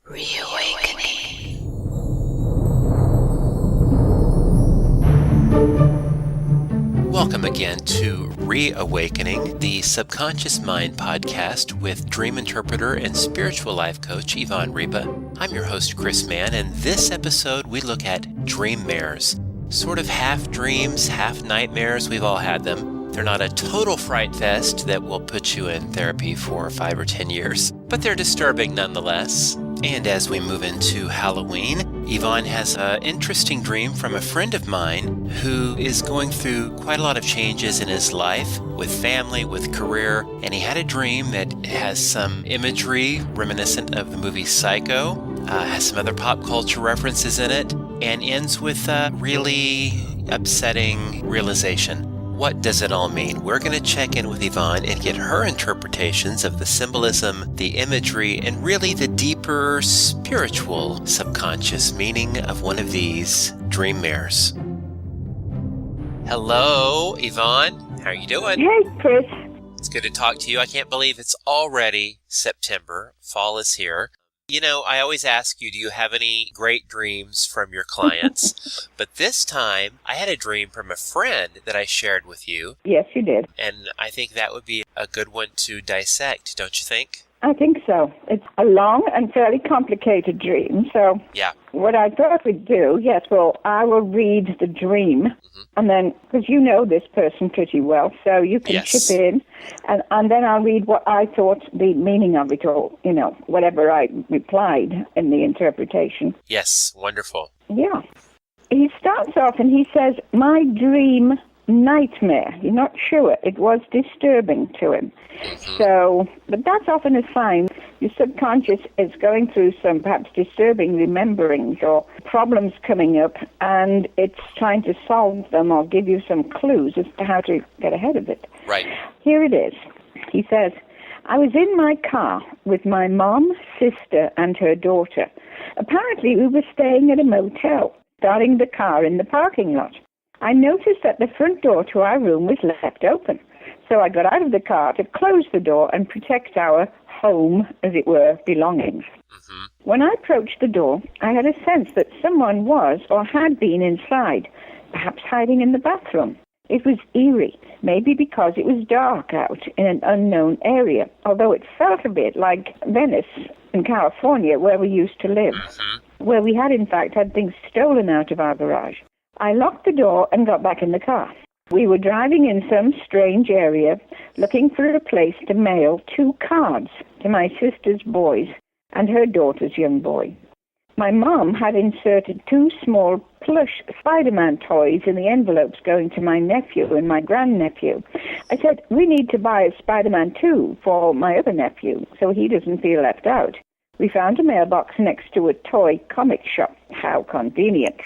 Reawakening. Welcome again to Reawakening, the Subconscious Mind podcast with dream interpreter and spiritual life coach Yvonne Ryba. I'm your host, Chris Mann, and this episode we look at dream-mares. Sort of half dreams, half nightmares. We've all had them. They're not a total fright fest that will put you in therapy for 5 or 10 years, but they're disturbing nonetheless. And as we move into Halloween, Yvonne has an interesting dream from a friend of mine who is going through quite a lot of changes in his life with family, with career, and he had a dream that has some imagery reminiscent of the movie Psycho, has some other pop culture references in it, and ends with a really upsetting realization. What does it all mean? We're going to check in with Yvonne and get her interpretations of the symbolism, the imagery, and really the deeper spiritual subconscious meaning of one of these dream mares. Hello, Yvonne. How are you doing? Hey, Chris. It's good to talk to you. I can't believe it's already September. Fall is here. You know, I always ask you, do you have any great dreams from your clients? But this time, I had a dream from a friend that I shared with you. Yes, you did. And I think that would be a good one to dissect, don't you think? I think so. It's a long and fairly complicated dream. So Yeah. what I thought we'd do, yes, well, I will read the dream. And then, because you know this person pretty well, so you can Yes. chip in. And then I'll read what I thought the meaning of it, or, you know, whatever I replied in the interpretation. Yes, wonderful. Yeah. He starts off and he says, my dream nightmare. You're not sure. It was disturbing to him. So, but that's often a sign your subconscious is going through some perhaps disturbing rememberings or problems coming up, and it's trying to solve them or give you some clues as to how to get ahead of it. Right. Here it is. He says, I was in my car with my mom, sister, and her daughter. Apparently, we were staying at a motel, starting the car in the parking lot. I noticed that the front door to our room was left open. So I got out of the car to close the door and protect our home, as it were, belongings. When I approached the door, I had a sense that someone was or had been inside, perhaps hiding in the bathroom. It was eerie, maybe because it was dark out in an unknown area, although it felt a bit like Venice in California, where we used to live, where we had, in fact, had things stolen out of our garage. I locked the door and got back in the car. We were driving in some strange area, looking for a place to mail 2 cards to my sister's boys and her daughter's young boy. My mom had inserted 2 small plush Spiderman toys in the envelopes going to my nephew and my grandnephew. I said, we need to buy a Spiderman too for my other nephew so he doesn't feel left out. We found a mailbox next to a toy comic shop. How convenient.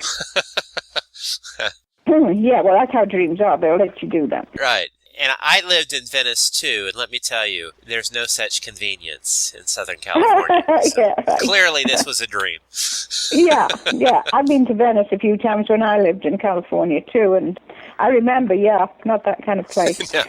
Yeah, well, that's how dreams are. They'll let you do that. Right. And I lived in Venice, too, and let me tell you, there's no such convenience in Southern California. So Yeah, right. Clearly, this was a dream. Yeah. I've been to Venice a few times when I lived in California, too, and I remember, not that kind of place. No.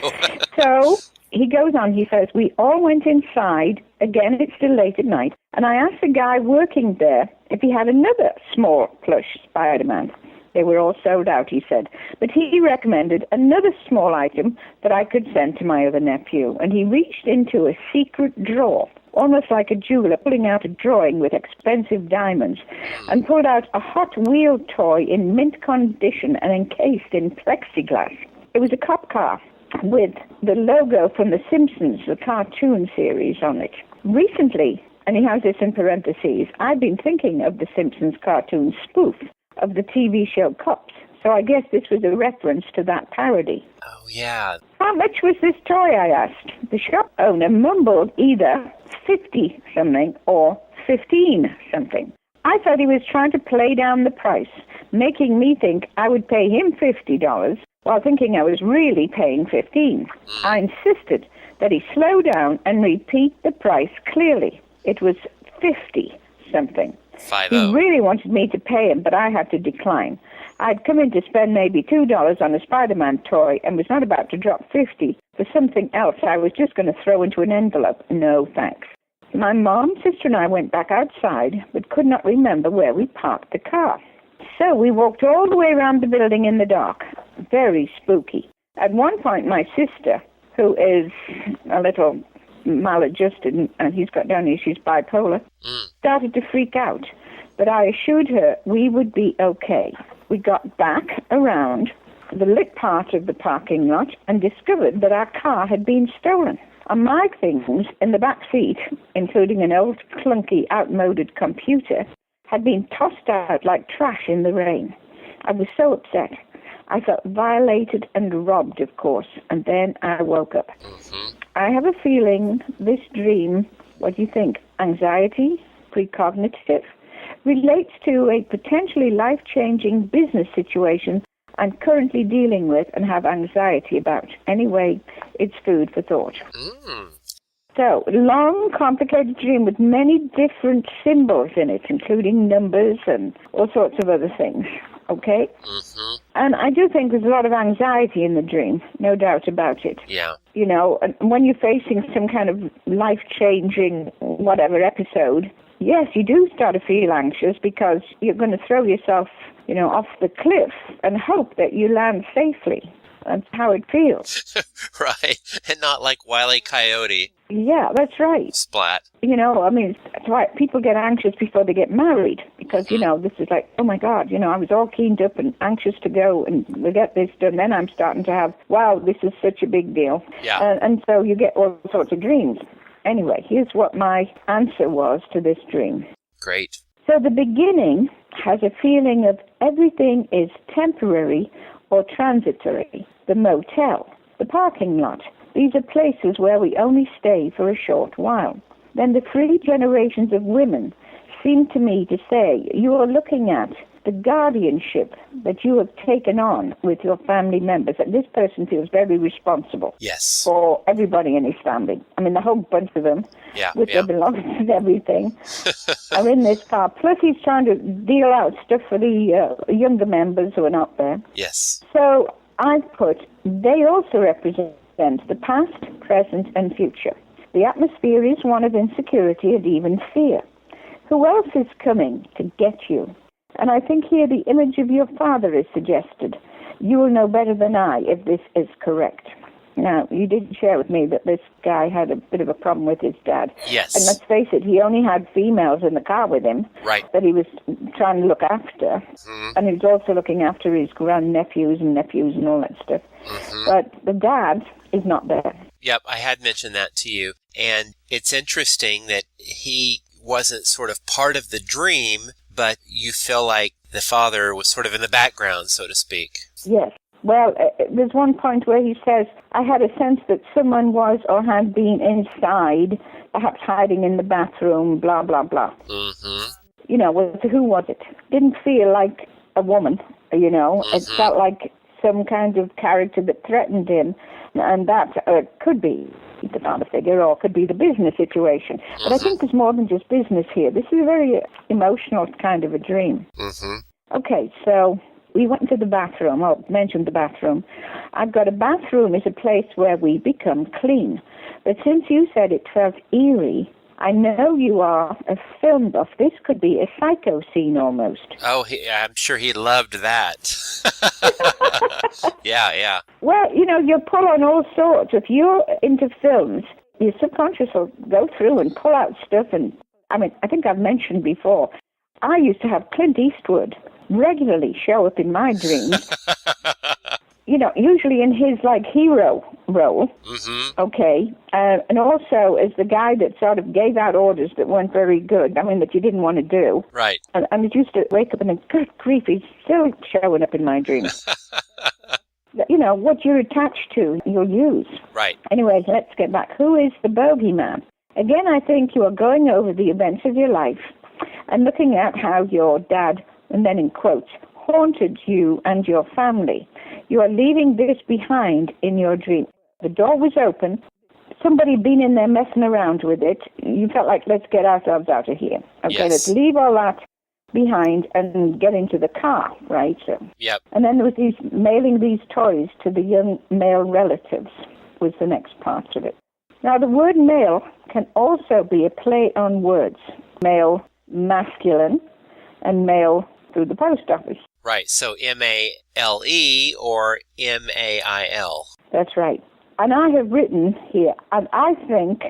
So he goes on, he says, we all went inside. Again, it's still late at night. And I asked the guy working there if he had another small plush Spider-Man. They were all sold out, he said. But he recommended another small item that I could send to my other nephew. And he reached into a secret drawer, almost like a jeweler pulling out a drawing with expensive diamonds, and pulled out a Hot Wheel toy in mint condition and encased in plexiglass. It was a cop car with the logo from the Simpsons, the cartoon series, on it. Recently, and he has this in parentheses, I've been thinking of the Simpsons cartoon spoof of the TV show Cops. So I guess this was a reference to that parody. Oh, yeah. How much was this toy, I asked. The shop owner mumbled either 50-something or 15-something. I thought he was trying to play down the price, making me think I would pay him $50 while thinking I was really paying $15. I insisted that he slow down and repeat the price clearly. It was 50-something. 5-0. He really wanted me to pay him, but I had to decline. I'd come in to spend maybe $2 on a Spider-Man toy and was not about to drop $50 for something else I was just going to throw into an envelope. No, thanks. My mom, sister, and I went back outside, but could not remember where we parked the car. So we walked all the way around the building in the dark. Very spooky. At one point, my sister, who is a little maladjusted, and he's got down here, she's bipolar, started to freak out. But I assured her we would be okay. We got back around the lit part of the parking lot and discovered that our car had been stolen. And my things in the back seat, including an old, clunky, outmoded computer, had been tossed out like trash in the rain. I was so upset. I felt violated and robbed, of course, and then I woke up. I have a feeling this dream, what do you think, anxiety, precognitive, relates to a potentially life-changing business situation I'm currently dealing with and have anxiety about. Anyway, it's food for thought. So, long, complicated dream with many different symbols in it, including numbers and all sorts of other things. Okay? And I do think there's a lot of anxiety in the dream, no doubt about it. Yeah. You know, and when you're facing some kind of life-changing whatever episode, yes, you do start to feel anxious because you're going to throw yourself, you know, off the cliff and hope that you land safely. That's how it feels. Right. And not like Wile E. Coyote. Yeah, that's right. Splat. You know, I mean, that's why people get anxious before they get married. Because, you know, this is like, oh my God, you know, I was all keened up and anxious to go and we'll get this done. Then I'm starting to have, wow, this is such a big deal. Yeah. And so you get all sorts of dreams. Anyway, here's what my answer was to this dream. Great. So the beginning has a feeling of everything is temporary or transitory. The motel, the parking lot. These are places where we only stay for a short while. Then the 3 generations of women seem to me to say you are looking at the guardianship that you have taken on with your family members. That this person feels very responsible for everybody in his family. I mean, the whole bunch of them, with their belongings and everything, are in this car. Plus, he's trying to deal out stuff for the younger members who are not there. Yes. So I put, they also represent the past, present, and future. The atmosphere is one of insecurity and even fear. Who else is coming to get you? And I think here the image of your father is suggested. You will know better than I if this is correct. Now, you did share with me that this guy had a bit of a problem with his dad. Yes. And let's face it, he only had females in the car with him that he was trying to look after. And he was also looking after his grandnephews and nephews and all that stuff. But the dad is not there. Yep, I had mentioned that to you. And it's interesting that he wasn't sort of part of the dream, but you feel like the father was sort of in the background, so to speak. Yes. Well, there's one point where he says, I had a sense that someone was or had been inside, perhaps hiding in the bathroom, blah, blah, blah. You know, who was it? Didn't feel like a woman, you know. It felt like some kind of character that threatened him, and that could be the father figure or could be the business situation. But I think there's more than just business here. This is a very emotional kind of a dream. Okay, so we went into the bathroom. I mentioned the bathroom. I've got a bathroom is a place where we become clean. But since you said it felt eerie, I know you are a film buff. This could be a psycho scene almost. Oh, I'm sure he loved that. Yeah. Well, you know, you pull on all sorts. If you're into films, your subconscious will go through and pull out stuff. And I mean, I think I've mentioned before, I used to have Clint Eastwood regularly show up in my dreams. You know, usually in his, like, hero role, okay, and also as the guy that sort of gave out orders that weren't very good, I mean, that you didn't want to do. Right. And it used to wake up and think, good grief, he's still showing up in my dreams. You know, what you're attached to, you'll use. Right. Anyway, let's get back. Who is the bogeyman? Again, I think you are going over the events of your life and looking at how your dad, and then in quotes, haunted you and your family. You are leaving this behind in your dream. The door was open. Somebody had been in there messing around with it. You felt like, let's get ourselves out of here. Okay, let's leave all that behind and get into the car, right? Yep. And then there was mailing these toys to the young male relatives was the next part of it. Now, the word male can also be a play on words. Male, masculine, and mail through the post office. Right, so M-A-L-E or M-A-I-L. That's right. And I have written here, and I think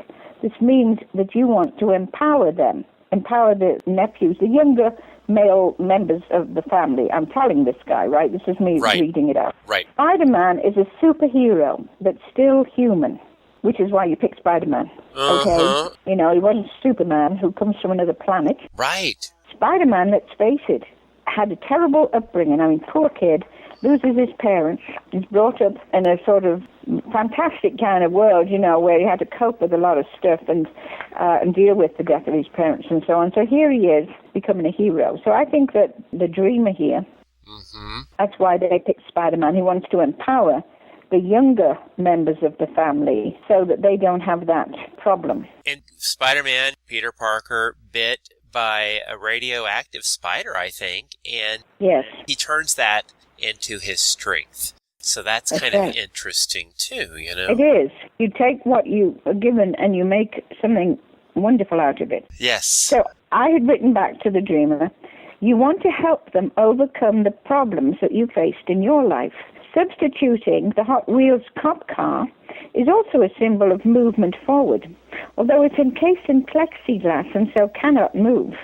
this means that you want to empower them, empower the nephews, the younger male members of the family. I'm telling this guy, right? This is me reading it out. Right. Spider-Man is a superhero that's still human, which is why you pick Spider-Man. Okay? You know, he wasn't Superman who comes from another planet. Right. Spider-Man, let's face it, had a terrible upbringing. I mean, poor kid, loses his parents. He's brought up in a sort of fantastic kind of world, you know, where he had to cope with a lot of stuff and deal with the death of his parents and so on. So here he is becoming a hero. So I think that the dreamer here, that's why they picked Spider-Man. He wants to empower the younger members of the family so that they don't have that problem. And Spider-Man, Peter Parker, bit by a radioactive spider, I think, and yes, he turns that into his strength. So that's kind of interesting too, you know? It is. You take what you are given and you make something wonderful out of it. Yes. So I had written back to the dreamer, you want to help them overcome the problems that you faced in your life. Substituting the Hot Wheels cop car is also a symbol of movement forward, although it's encased in plexiglass and so cannot move.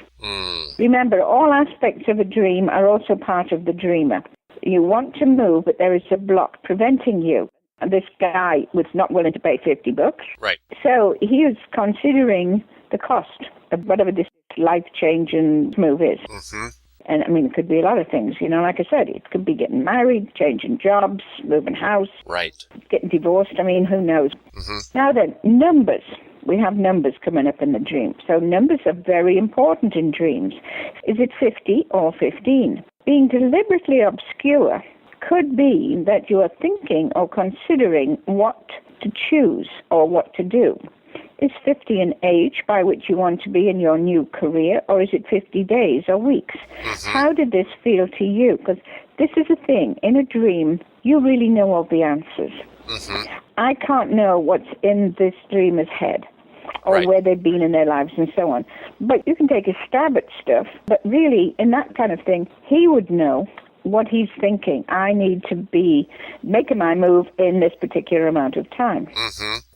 Remember, all aspects of a dream are also part of the dreamer. You want to move, but there is a block preventing you. And this guy was not willing to pay $50. Right. So he is considering the cost of whatever this life-changing move is. And, I mean, it could be a lot of things. You know, like I said, it could be getting married, changing jobs, moving house, getting divorced. I mean, who knows? Now then, numbers. We have numbers coming up in the dream. So numbers are very important in dreams. Is it 50 or 15? Being deliberately obscure could be that you are thinking or considering what to choose or what to do. Is 50 an age by which you want to be in your new career, or is it 50 days or weeks? How did this feel to you? Because this is a thing. In a dream, you really know all the answers. I can't know what's in this dreamer's head or where they've been in their lives and so on. But you can take a stab at stuff. But really, in that kind of thing, he would know what he's thinking. I need to be making my move in this particular amount of time.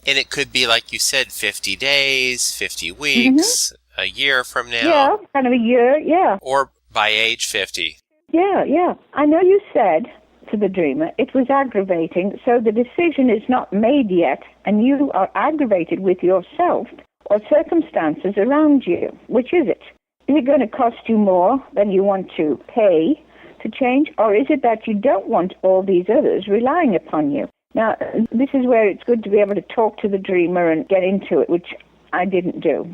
And it could be, like you said, 50 days, 50 weeks, a year from now. Yeah, kind of a year, yeah. Or by age 50. Yeah. I know you said to the dreamer it was aggravating, so the decision is not made yet, and you are aggravated with yourself or circumstances around you. Which is it? Is it going to cost you more than you want to pay to change, or is it that you don't want all these others relying upon you? Now, this is where it's good to be able to talk to the dreamer and get into it, which I didn't do.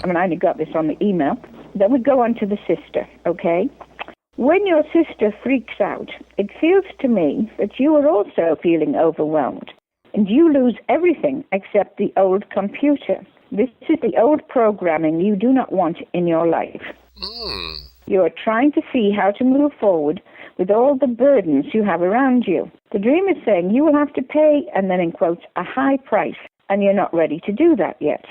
I mean, I only got this on the email. Then we go on to the sister, okay? When your sister freaks out, it feels to me that you are also feeling overwhelmed, and you lose everything except the old computer. This is the old programming you do not want in your life. You are trying to see how to move forward with all the burdens you have around you. The dream is saying you will have to pay, and then in quotes, a high price, and you're not ready to do that yet.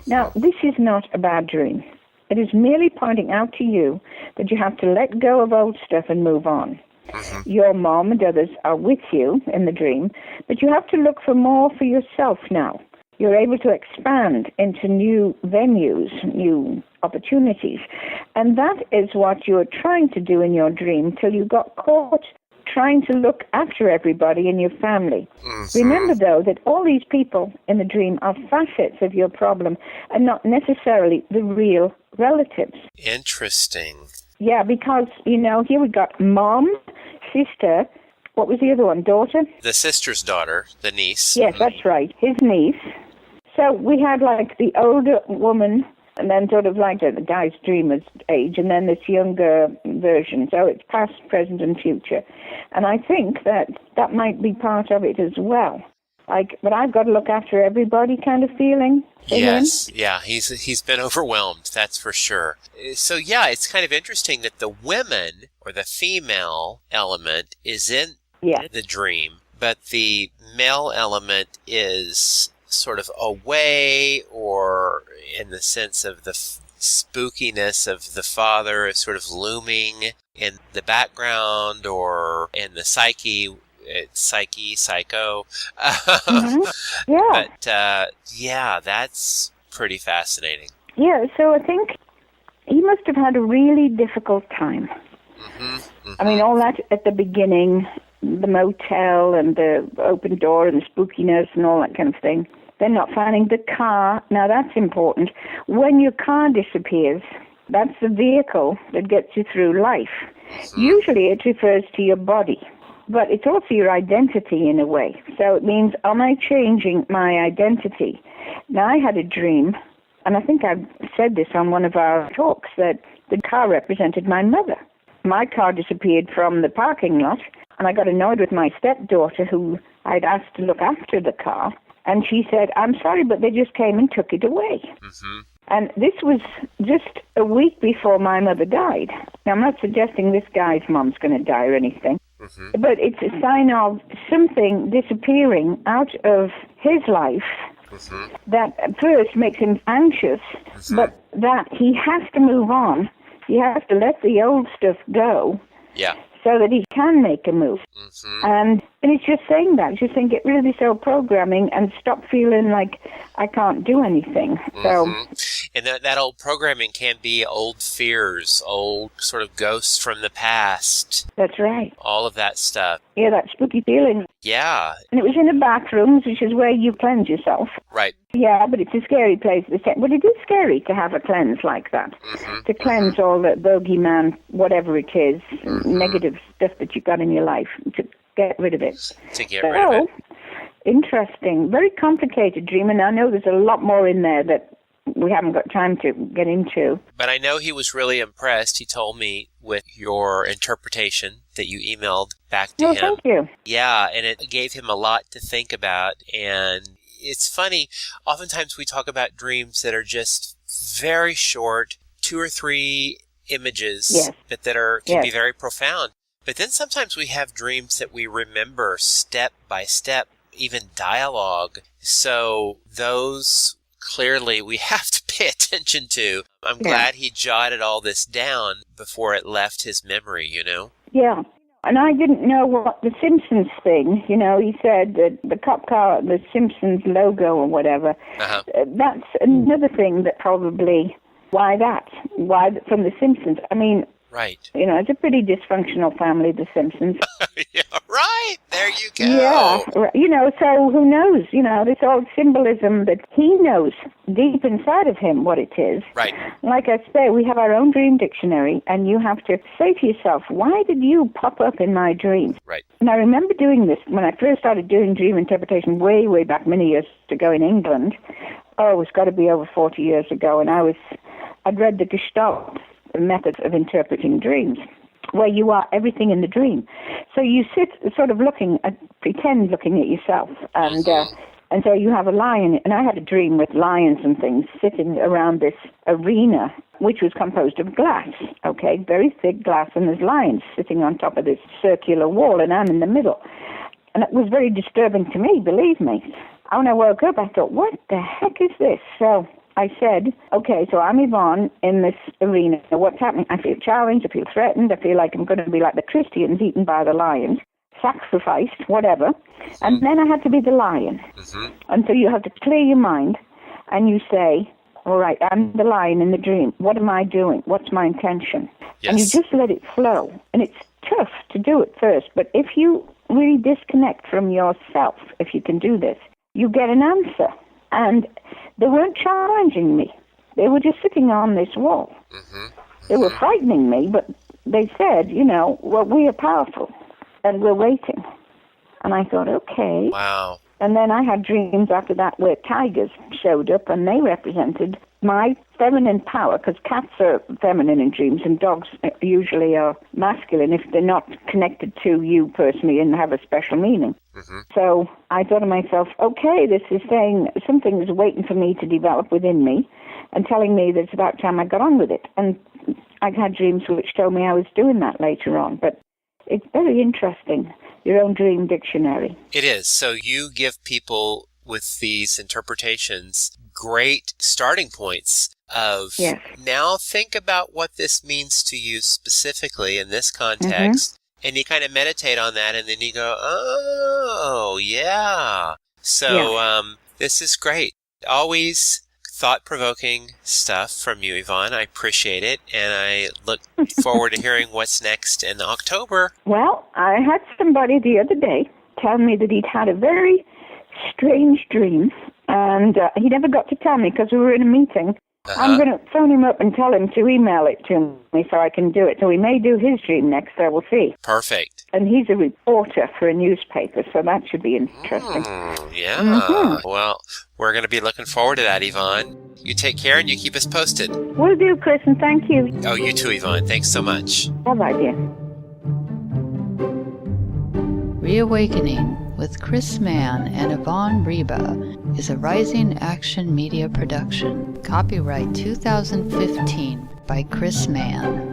Now, this is not a bad dream. It is merely pointing out to you that you have to let go of old stuff and move on. Your mom and others are with you in the dream, but you have to look for more for yourself now. You're able to expand into new venues, new opportunities. And that is what you were trying to do in your dream till you got caught trying to look after everybody in your family. Remember, though, that all these people in the dream are facets of your problem and not necessarily the real relatives. Interesting. Yeah, because, you know, here we got mom, sister, what was the other one, daughter? The sister's daughter, the niece. Yes, that's right, his niece. So we had like the older woman, and then sort of like the guy's dreamer's age, and then this younger version. So it's past, present, and future. And I think that that might be part of it as well. Like, but I've got to look after everybody kind of feeling. Yes, yeah, he's been overwhelmed, that's for sure. So yeah, it's kind of interesting that the women, or the female element, is in the dream, but the male element is sort of away, or in the sense of the spookiness of the father is sort of looming in the background, or in the psycho. Mm-hmm. Yeah. But yeah, that's pretty fascinating. Yeah, so I think he must have had a really difficult time. Mm-hmm. Mm-hmm. I mean, all that at the beginning, the motel and the open door and the spookiness and all that kind of thing. Then not finding the car. Now, that's important. When your car disappears, that's the vehicle that gets you through life. Mm-hmm. Usually it refers to your body, but it's also your identity in a way. So it means, am I changing my identity? Now, I had a dream, and I think I've said this on one of our talks, that the car represented my mother. My car disappeared from the parking lot, and I got annoyed with my stepdaughter, who I'd asked to look after the car. And she said, I'm sorry, but they just came and took it away. Mm-hmm. And this was just a week before my mother died. Now, I'm not suggesting this guy's mom's going to die or anything, mm-hmm. but it's a sign of something disappearing out of his life mm-hmm. that at first makes him anxious, mm-hmm. but that he has to move on. He has to let the old stuff go. Yeah. So that he can make a move. Mm-hmm. And it's just saying that. It's just saying get rid of this old programming and stop feeling like I can't do anything. Mm-hmm. So, and that old programming can be old fears, old sort of ghosts from the past. That's right. All of that stuff. Yeah, that spooky feeling. Yeah. And it was in the bathrooms, which is where you cleanse yourself. Right. Yeah, but it's a scary place. But it is scary to have a cleanse like that. Mm-hmm. To cleanse mm-hmm. all the bogeyman, whatever it is, mm-hmm. negative stuff that you've got in your life, to get rid of it. To get rid of it. Interesting. Very complicated dream, and I know there's a lot more in there that we haven't got time to get into. But I know he was really impressed. He told me with your interpretation that you emailed back to him. Thank you. Yeah, and it gave him a lot to think about. And it's funny, oftentimes we talk about dreams that are just very short, 2 or 3 images, yes. but that can yes. be very profound. But then sometimes we have dreams that we remember step by step, even dialogue. So those clearly we have to pay attention to. I'm glad he jotted all this down before it left his memory, you know? Yeah. And I didn't know what the Simpsons thing, you know, he said that the cop car, the Simpsons logo or whatever, that's another thing that probably, why from the Simpsons? I mean, right. You know, it's a pretty dysfunctional family, the Simpsons. Yeah, right. There you go. Yeah. You know, so who knows? You know, this old symbolism that he knows deep inside of him what it is. Right. Like I say, we have our own dream dictionary, and you have to say to yourself, why did you pop up in my dream? Right. And I remember doing this when I first started doing dream interpretation way, way back many years ago in England. Oh, it's got to be over 40 years ago, and I'd read the Gestalt method of interpreting dreams, where you are everything in the dream. So you sit sort of pretend looking at yourself, and so you have a lion, and I had a dream with lions and things sitting around this arena, which was composed of glass, okay, very thick glass, and there's lions sitting on top of this circular wall, and I'm in the middle. And it was very disturbing to me, believe me. When I woke up, I thought, what the heck is this? So I said, okay, so I'm Yvonne in this arena. What's happening? I feel challenged, I feel threatened, I feel like I'm going to be like the Christians eaten by the lions, sacrificed, whatever. And then I had to be the lion. Mm-hmm. And so you have to clear your mind, and you say, all right, I'm the lion in the dream. What am I doing? What's my intention? Yes. And you just let it flow. And it's tough to do it first, but if you really disconnect from yourself, if you can do this, you get an answer. And they weren't challenging me. They were just sitting on this wall. Mm-hmm. Mm-hmm. They were frightening me, but they said, you know, well, we are powerful, and we're waiting. And I thought, okay. Wow. And then I had dreams after that where tigers showed up, and they represented my feminine power, because cats are feminine in dreams, and dogs usually are masculine if they're not connected to you personally and have a special meaning. Mm-hmm. So I thought to myself, okay, this is saying something is waiting for me to develop within me and telling me that it's about time I got on with it. And I had dreams which told me I was doing that later on. But it's very interesting, your own dream dictionary. It is. So you give people with these interpretations, great starting points of now think about what this means to you specifically in this context. And you kind of meditate on that, and then you go, oh, yeah. So this is great. Always thought-provoking stuff from you, Yvonne. I appreciate it, and I look forward to hearing what's next in October. Well, I had somebody the other day tell me that he'd had a very strange dream, and he never got to tell me because we were in a meeting. I'm going to phone him up and tell him to email it to me so I can do it. So we may do his dream next, so we'll see. Perfect. And he's a reporter for a newspaper, so that should be interesting. Well, we're going to be looking forward to that, Yvonne. You take care and you keep us posted. Will do, Chris, and thank you. Oh, you too, Yvonne. Thanks so much. Bye-bye, dear. Reawakening with Chris Mann and Yvonne Ryba is a Rising Action Media production. Copyright 2015 by Chris Mann.